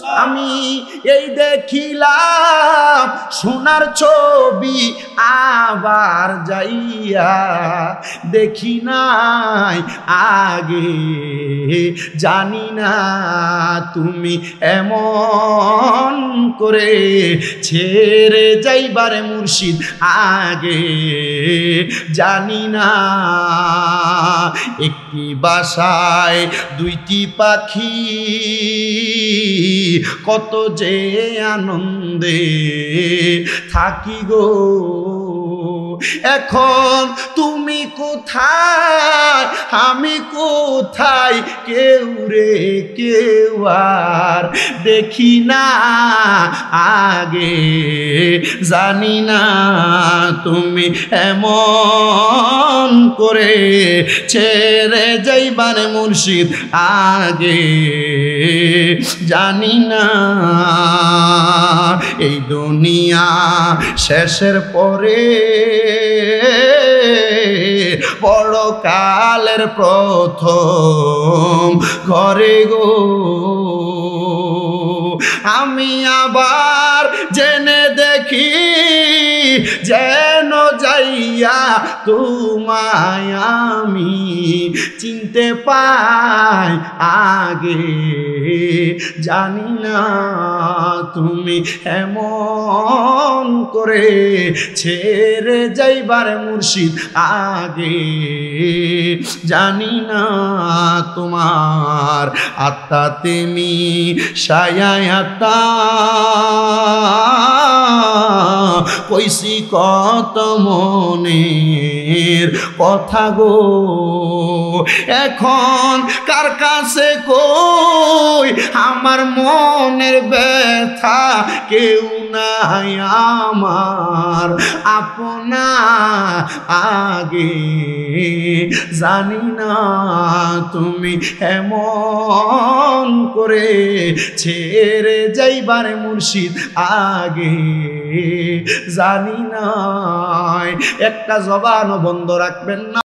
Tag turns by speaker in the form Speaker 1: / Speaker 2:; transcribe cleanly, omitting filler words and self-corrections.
Speaker 1: আমি এই দেখিলাম সোনার ছবি আবার যাইয়া দেখি নাই আগে জানি না তুমি এমন করে ছেড়ে যাইবারে মুর্শিদ আগে জানি না একটি বাসায় দুইটি পাখি কত যে আনন্দে থাকি গো এখন তুমি কোথায় আমি কোথায় কেউ রে কেউ আর দেখি না আগে জানি না তুমি এমন করে ছেড়ে যাইবারে মুর্শিদ আগে জানি না এই দুনিয়া শেষের পরে বড় কালের প্রথম ঘরে গো আমি আবার জেনে দেখি যেন যাইয়া তোমায় আমি চিনতে পাই আগে জানি না তুমি এমন করে ছেড়ে যাইবার মুর্শিদ আগে জানি না তোমার আত্মা তেমি সায়াতা কইসি কত মনের কথা গো এখন কার কাছে কই আমার মনের ব্যথা কেউ নাই আমার আপনা আগে জানি না তুমি এমন করে ছেড়ে যাইবার মুর্শিদ আগে জানি না একটা জবানও বন্ধ রাখবেন না।